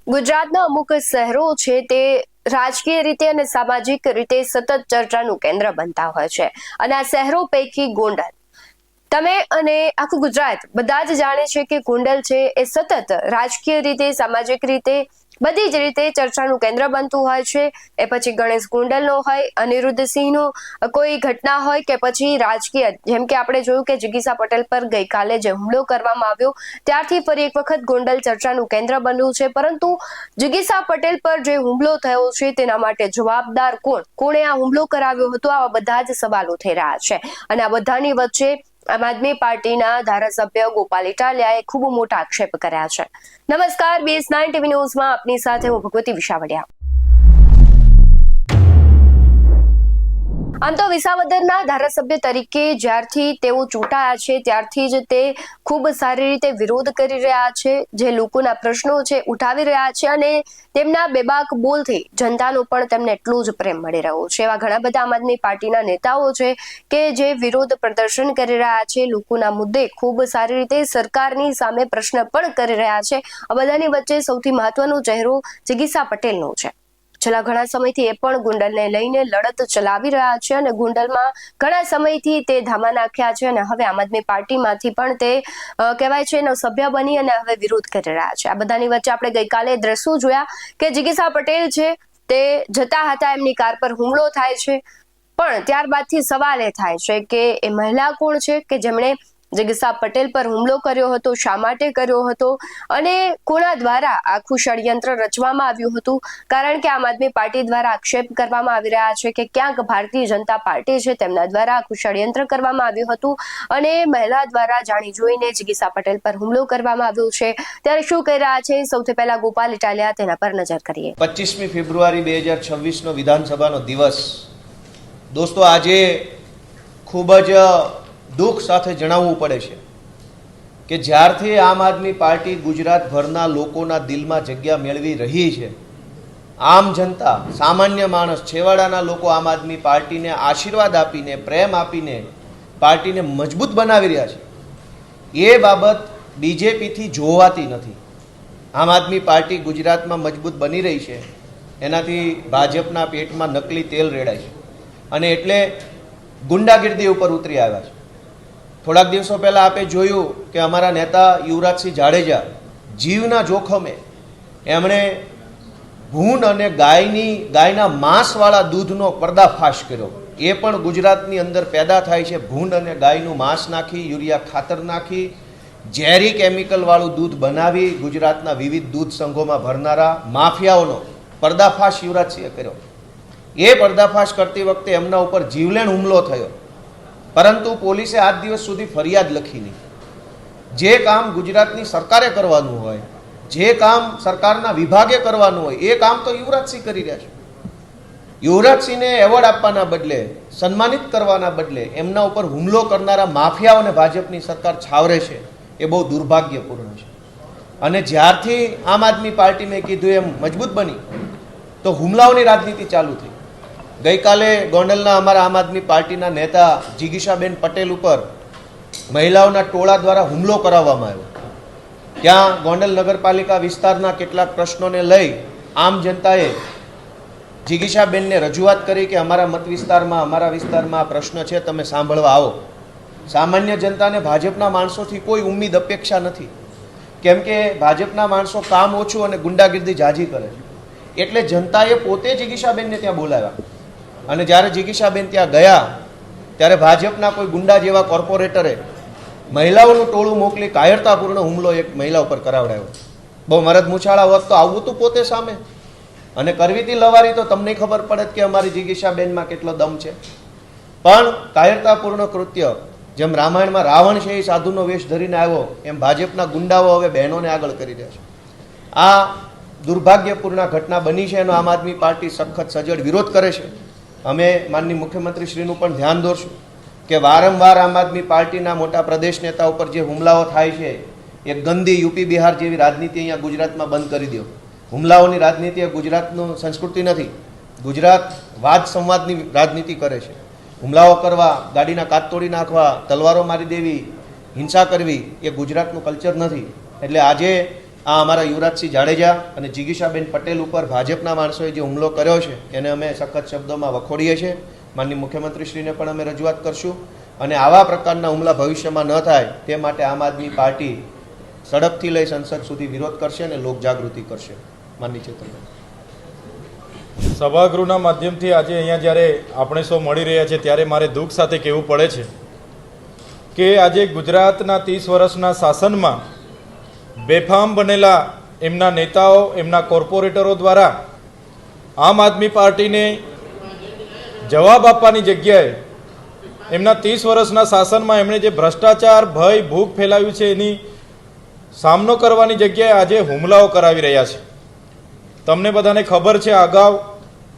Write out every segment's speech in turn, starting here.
ગુજરાતના અમુક શહેરો છે તે રાજકીય રીતે અને સામાજિક રીતે સતત ચર્ચાનું કેન્દ્ર બનતા હોય છે અને આ શહેરો પૈકી ગોંડલ તમે અને આખું ગુજરાત બધા જ જાણે છે કે ગોંડલ છે એ સતત રાજકીય રીતે સામાજિક રીતે બધી જ રીતે ચર્ચાનું કેન્દ્ર બનતું હોય છે। એ પછી ગણેશ ગોંડલનો હોય, અનિરુદ્ધ સિંહનો કોઈ ઘટના હોય કે પછી રાજકીય, જેમ કે આપણે જોયું કે જિગીશા પટેલ પર ગઈકાલે જે હુમલો કરવામાં આવ્યો ત્યારથી ફરી એક વખત ગોંડલ ચર્ચાનું કેન્દ્ર બન્યું છે। પરંતુ જિગીશા પટેલ પર જે હુમલો થયો છે તેના માટે જવાબદાર કોણે આ હુમલો કરાવ્યો હતો, આવા બધા જ સવાલો થઈ રહ્યા છે અને આ બધાની વચ્ચે આમ આદમી પાર્ટીના ધારાસભ્ય ગોપાલ ઇટાલિયાએ ખૂબ મોટા આક્ષેપ કર્યા છે। નમસ્કાર, BS9 ટીવી ન્યૂઝમાં આપની સાથે હું ભગવતી વિસાવડિયા। આમ તો વિસાવદરના ધારાસભ્ય તરીકે જ્યારથી તેઓ ચૂંટાયા છે ત્યારથી જ તે ખૂબ સારી રીતે વિરોધ કરી રહ્યા છે, જે લોકોના પ્રશ્નો છે ઉઠાવી રહ્યા છે અને તેમના બેબાક બોલથી જનતાનો પણ તેમને એટલો જ પ્રેમ મળી રહ્યો છે। એવા ઘણા બધા આમ આદમી પાર્ટીના નેતાઓ છે કે જે વિરોધ પ્રદર્શન કરી રહ્યા છે, લોકોના મુદ્દે ખૂબ સારી રીતે સરકારની સામે પ્રશ્ન પણ કરી રહ્યા છે। આ બધાની વચ્ચે સૌથી મહત્વનો ચહેરો જિગીશા પટેલનો છે। છેલ્લા ઘણા સમયથી એ પણ ગોંડલને લઈને લડત ચલાવી રહ્યા છે અને ગોંડલમાં ઘણા સમયથી તે ધામા નાખ્યા છે અને હવે આમ આદમી પાર્ટીમાંથી પણ તે કહેવાય છે એનો સભ્ય બની અને હવે વિરોધ કરી રહ્યા છે। આ બધાની વચ્ચે આપણે ગઈકાલે દ્રશ્યો જોયા કે જિગીશા પટેલ છે તે જતા હતા, એમની કાર પર હુમલો થાય છે, પણ ત્યારબાદથી સવાલ એ થાય છે કે એ મહિલા કોણ છે કે જેમણે જિગીશા પટેલ પર હુમલો કર્યો હતો, શા માટે કર્યો હતો અને કોના દ્વારા આખું ષડયંત્ર રચવામાં આવ્યું હતું। કારણ કે આમ આદમી પાર્ટી દ્વારા આક્ષેપ કરવામાં આવી રહ્યા છે કે ક્યાંક ભારતીય જનતા પાર્ટી છે તેમના દ્વારા આખું ષડયંત્ર કરવામાં આવ્યું હતું અને મહિલા દ્વારા જાણી જોઈને જિગીશા પટેલ પર હુમલો કરવામાં આવ્યો છે। ત્યારે શું કહી રહ્યા છે, સૌથી પહેલા ગોપાલ ઇટાલિયા તેના પર નજર કરીએ। 25મી ફેબ્રુઆરી 2026નો વિધાનસભાનો દિવસ દોસ્તો, આજે ખૂબ જ દુઃખ સાથે જણાવવું પડે છે કે જ્યારથી આમ આદમી પાર્ટી ગુજરાતભરના લોકોના દિલમાં જગ્યા મેળવી રહી છે, આમ જનતા, સામાન્ય માણસ, છેવાડાના લોકો આમ આદમી પાર્ટીને આશીર્વાદ આપીને, પ્રેમ આપીને પાર્ટીને મજબૂત બનાવી રહ્યા છે, એ બાબત બીજેપીથી જોવાતી નથી। આમ આદમી પાર્ટી ગુજરાતમાં મજબૂત બની રહી છે, એનાથી ભાજપના પેટમાં નકલી તેલ રેડાય છે અને એટલે ગુંડાગીર્દી ઉપર ઉતરી આવ્યા છે। થોડાક દિવસો પહેલાં આપણે જોયું કે અમારા નેતા યુવરાજસિંહ જાડેજા જીવના જોખમે એમણે ભૂંડ અને ગાયના માંસવાળા દૂધનો પર્દાફાશ કર્યો। એ પણ ગુજરાતની અંદર પેદા થાય છે, ભૂંડ અને ગાયનું માંસ નાખી, યુરિયા ખાતર નાખી, ઝેરી કેમિકલવાળું દૂધ બનાવી ગુજરાતના વિવિધ દૂધ સંઘોમાં ભરનારા માફિયાઓનો પર્દાફાશ યુવરાજસિંહે કર્યો। એ પર્દાફાશ કરતી વખતે એમના ઉપર જીવલેણ હુમલો થયો, પરંતુ પોલીસે આજ દિવસ સુધી ફરિયાદ લખી નહીં। જે કામ ગુજરાતની સરકારે કરવાનું હોય, જે કામ સરકારના વિભાગે કરવાનું હોય, એ કામ તો યુવરાજસિંહ કરી રહ્યા છે। યુવરાજસિંહને એવોર્ડ આપવાના બદલે, સન્માનિત કરવાના બદલે એમના ઉપર હુમલો કરનારા માફિયાઓને ભાજપની સરકાર છાવરે છે, એ બહુ દુર્ભાગ્યપૂર્ણ છે। અને જ્યારથી આમ આદમી પાર્ટી મેં કીધું એમ મજબૂત બની તો હુમલાઓની રાજનીતિ ચાલુ થઈ। ગઈકાલે ગોંડલના અમારા આમ આદમી પાર્ટીના નેતા જિગીશાબેન પટેલ ઉપર મહિલાઓના ટોળા દ્વારા હુમલો કરાવવામાં આવ્યો। ત્યાં ગોંડલ નગરપાલિકા વિસ્તારના કેટલાક પ્રશ્નોને લઈ આમ જનતાએ જિગીશાબેનને રજૂઆત કરી કે અમારા મત વિસ્તારમાં, અમારા વિસ્તારમાં આ પ્રશ્ન છે, તમે સાંભળવા આવો। સામાન્ય જનતાને ભાજપના માણસોથી કોઈ ઉમ્મીદ અપેક્ષા નથી, કેમ કે ભાજપના માણસો કામ ઓછું અને ગુંડાગીર્દી જાજી કરે છે, એટલે જનતાએ પોતે જિગીશાબેનને ત્યાં બોલાવ્યા અને જ્યારે જિગીશાબેન ત્યાં ગયા ત્યારે ભાજપના કોઈ ગુંડા જેવા કોર્પોરેટરે મહિલાઓનું ટોળું મોકલી કાયરતાપૂર્ણ હુમલો એક મહિલા ઉપર કરાવડાયો। બહુ મરદ મૂછાળા હોત તો આવવું તું પોતે સામે અને કરવી હતી લવારી તો તમને ખબર પડે કે અમારી જિગીશાબેનમાં કેટલો દમ છે, પણ કાયરતાપૂર્ણ કૃત્ય, જેમ રામાયણમાં રાવણ છે એ સાધુનો વેશ ધરીને આવ્યો, એમ ભાજપના ગુંડાઓ હવે બહેનોને આગળ કરી રહ્યા છે। આ દુર્ભાગ્યપૂર્ણ ઘટના બની છે, એનો આમ આદમી પાર્ટી સખત સજ્જડ વિરોધ કરે છે। અમે માનનીય મુખ્યમંત્રીશ્રીનું પણ ધ્યાન દોરશું કે વારંવાર આમ આદમી પાર્ટીના મોટા પ્રદેશ નેતા ઉપર જે હુમલાઓ થાય છે, એ ગંદી યુપી બિહાર જેવી રાજનીતિ અહીંયા ગુજરાતમાં બંધ કરી દો। હુમલાઓની રાજનીતિ એ ગુજરાતનું સંસ્કૃતિ નથી। ગુજરાત વાદ સંવાદની રાજનીતિ કરે છે। હુમલાઓ કરવા, ગાડીના કાચ તોડી નાખવા, તલવારો મારી દેવી, હિંસા કરવી એ ગુજરાતનું કલ્ચર નથી। એટલે આજે આ અમારા યુવરાજસિંહ જાડેજા અને જિગીશાબેન પટેલ ઉપર ભાજપના માણસોએ જે હુમલો કર્યો છે એને અમે સખત શબ્દોમાં વખોડીએ છીએ. માનનીય મુખ્યમંત્રીશ્રીને પણ અમે રજૂઆત કરશું અને આવા પ્રકારના હુમલા ભવિષ્યમાં ન થાય તે માટે આમ આદમી પાર્ટી સડકથી લઈ સંસદ સુધી વિરોધ કરશે અને લોકજાગૃતિ કરશે. માનનીય ચેતનભાઈ. સભાગૃહના માધ્યમથી આજે અહીંયા જ્યારે આપણે સૌ મળી રહ્યા છે ત્યારે મારે દુઃખ સાથે કહેવું પડે છે કે આજે ગુજરાતના 30 વર્ષના શાસનમાં બેફામ બનેલા એમના નેતાઓ, એમના કોર્પોરેટરો દ્વારા આમ આદમી પાર્ટીને જવાબ આપવાની જગ્યાએ એમના 30 વર્ષના શાસનમાં એમણે જે ભ્રષ્ટાચાર, ભય, ભૂખ ફેલાવ્યું છે એની સામનો કરવાની જગ્યાએ આજે હુમલાઓ કરાવી રહ્યા છે. તમને બધાને ખબર છે, અગાઉ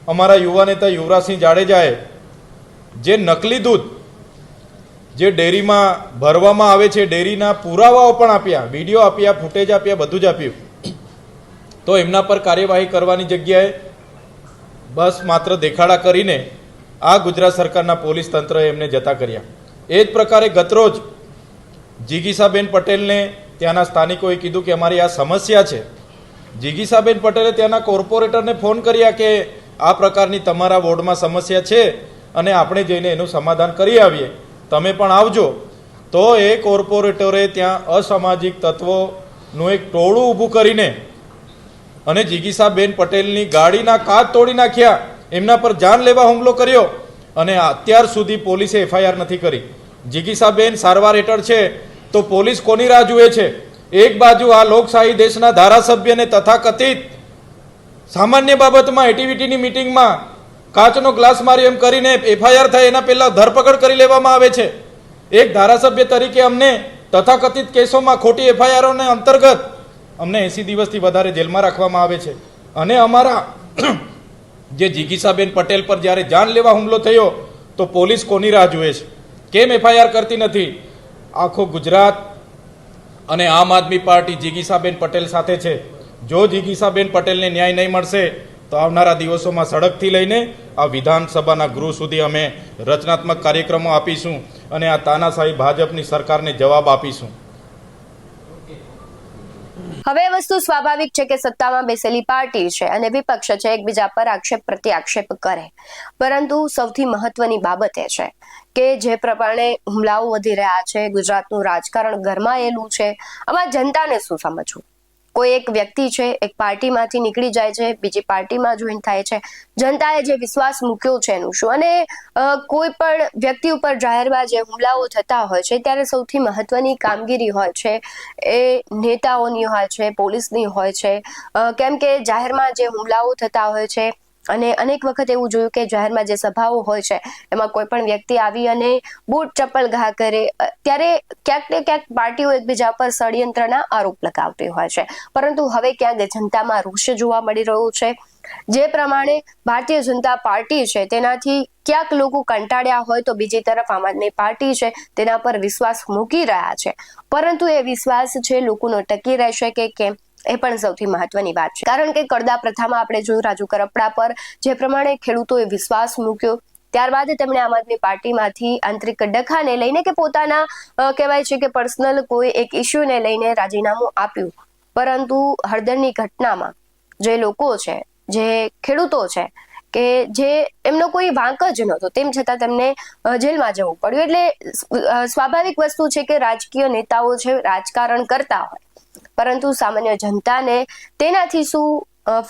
અમારા યુવા નેતા યુવરાજસિંહ જાડેજાએ જે નકલી દૂધ જે ડેરીમાં ભરવામાં આવે છે, ડેરીના પુરાવાઓ પણ આપ્યા, વિડીયો આપ્યા, ફૂટેજ આપ્યા, બધું જ આપ્યું. તો એમના પર કાર્યવાહી કરવાની જગ્યાએ બસ માત્ર દેખાડા કરીને આ ગુજરાત સરકારના પોલીસ તંત્રએ એમને જતા કર્યા. એ જ પ્રકારે ગતરોજ જિગીશાબેન પટેલને ત્યાંના સ્થાનિકોએ કીધું કે અમારી આ સમસ્યા છે. જિગીશાબેન પટેલે ત્યાંના કોર્પોરેટરને ફોન કર્યા કે આ પ્રકારની તમારા વોર્ડમાં સમસ્યા છે અને આપણે જઈને એનું સમાધાન કરી આવીએ, તમે પણ આવજો. તો એ કોર્પોરેટરે ત્યાં અસામાજિક તત્વોનું એક ટોળું ઊભું કરીને અને જિગીશાબેન પટેલની ગાડીના કાચ તોડી નાખ્યા, એમના પર જાન લેવા હુમલો કર્યો અને અત્યાર સુધી પોલીસે એફઆઈઆર નથી કરી. જિગીશાબેન સારવાર હેઠળ છે તો પોલીસ કોની રાહ જુએ છે? એક બાજુ આ લોકશાહી દેશના ધારાસભ્યને તથાકથિત સામાન્ય બાબતમાં એટીવીટીની મિટિંગમાં કાચનો ગ્લાસ મારી એમ કરીને એફઆઈઆર થાય એના પહેલા ધરપકડ કરી લેવામાં આવે છે. એક ધારાસભ્ય તરીકે અમને તથાકથિત કેસોમાં ખોટી એફઆઈઆરોને અંતર્ગત અમને 80 દિવસથી વધારે જેલમાં રાખવામાં આવે છે. અને અમારા જે જિગીશાબેન પટેલ પર જ્યારે જાન લેવા હુમલો થયો તો પોલીસ કોની રાહ જુએ છે? કેમ એફઆઈઆર કરતી નથી? આખો ગુજરાત અને આમ આદમી પાર્ટી જિગીશાબેન પટેલ સાથે છે. જો જિગીશાબેન પટેલને ન્યાય નહીં મળશે તો આવનારા દિવસોમાં સડકથી લઈને આ વિધાનસભાના ગૃહ સુધી અમે રચનાત્મક કાર્યક્રમો આપીશું અને આ તાનાશાહી ભાજપની સરકારને જવાબ આપીશું. હવે એ વસ્તુ સ્વાભાવિક છે કે સત્તામાં બેસેલી પાર્ટી છે અને વિપક્ષ છે, એકબીજા પર આક્ષેપ પ્રત્યાક્ષેપ કરે. પરંતુ સૌથી મહત્વની બાબત એ છે કે જે પ્રમાણે હુમલાઓ વધી રહ્યા છે, ગુજરાતનું રાજકારણ ગરમાયેલું છે, આમાં જનતાને શું સમજવું? કોઈ એક વ્યક્તિ છે, એક પાર્ટીમાંથી નીકળી જાય છે, બીજી પાર્ટીમાં જોઈન થાય છે, જનતાએ જે વિશ્વાસ મૂક્યો છે એનું શું? અને કોઈ પણ વ્યક્તિ ઉપર જાહેરમાં જે હુમલાઓ થતા હોય છે ત્યારે સૌથી મહત્વની કામગીરી હોય છે એ નેતાઓની હોય છે, પોલીસની હોય છે. કેમ કે જાહેરમાં જે હુમલાઓ થતા હોય છે અને અનેક વખત એવું જોયું કે જાહેરમાં જે સભાઓ હોય છે એમાં કોઈ પણ વ્યક્તિ આવી અને બૂટ ચપ્પલ ઘા કરે ત્યારે ક્યાંક ને ક્યાંક પાર્ટીઓ એકબીજા પર ષડયંત્રના આરોપ લગાવતી હોય છે. પરંતુ હવે ક્યાંક જનતામાં રોષ જોવા મળી રહ્યો છે. જે પ્રમાણે ભારતીય જનતા પાર્ટી છે તેનાથી ક્યાંક લોકો કંટાળ્યા હોય તો બીજી તરફ આમ આદમી પાર્ટી છે તેના પર વિશ્વાસ મૂકી રહ્યા છે. પરંતુ એ વિશ્વાસ છે લોકોનો ટકી રહેશે કે કેમ એ પણ સૌથી મહત્વની વાત છે. કારણ કે કડદા પ્રથામાં આપણે જોયું રાજુ કરપડા પર જે પ્રમાણે ખેડૂતોએ વિશ્વાસ મૂક્યો, ત્યારબાદ તેમણે આમ આદમી પાર્ટીમાંથી આંતરિક ડખાને લઈને કે પોતાના કહેવાય છે કે પર્સનલ કોઈ એક ઇસ્યુને લઈને રાજીનામું આપ્યું. પરંતુ હળદરની ઘટનામાં જે લોકો છે, જે ખેડૂતો છે કે જે એમનો કોઈ વાંક જ નહોતો તેમ છતાં તેમને જેલમાં જવું પડ્યું. એટલે સ્વાભાવિક વસ્તુ છે કે રાજકીય નેતાઓ છે રાજકારણ કરતા હોય પરંતુ સામાન્ય જનતાને તેનાથી શું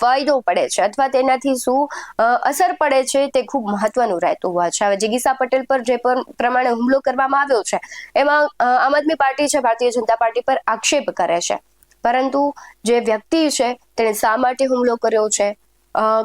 ફાયદો પડે છે અથવા તેનાથી શું અસર પડે છે તે ખૂબ મહત્વનું રહેતું હોય છે. હવે જિગીશા પટેલ પર જે પ્રમાણે હુમલો કરવામાં આવ્યો છે એમાં આમ આદમી પાર્ટી છે ભારતીય જનતા પાર્ટી પર આક્ષેપ કરે છે, પરંતુ જે વ્યક્તિ છે તેણે શા માટે હુમલો કર્યો છે?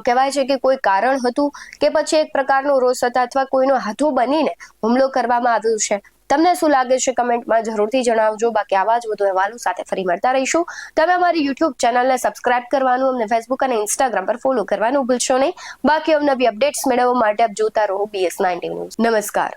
કહેવાય છે કે કોઈ કારણ હતું કે પછી એક પ્રકારનો રોષ હતા અથવા કોઈનો હાથો બનીને હુમલો કરવામાં આવ્યો છે? તમને શું લાગે છે કમેન્ટમાં જરૂરથી જણાવજો. બાકી આવા જ વધુ અહેવાલો સાથે ફરી મળતા રહીશું. તમે અમારી યુટ્યુબ ચેનલને સબસ્ક્રાઇબ કરવાનું, અમને ફેસબુક અને ઇન્સ્ટાગ્રામ પર ફોલો કરવાનું ભૂલશો નહીં. બાકી અવનવી અપડેટ્સ મેળવવા માટે આપ જોતા રહો BS19 ન્યૂઝ. નમસ્કાર.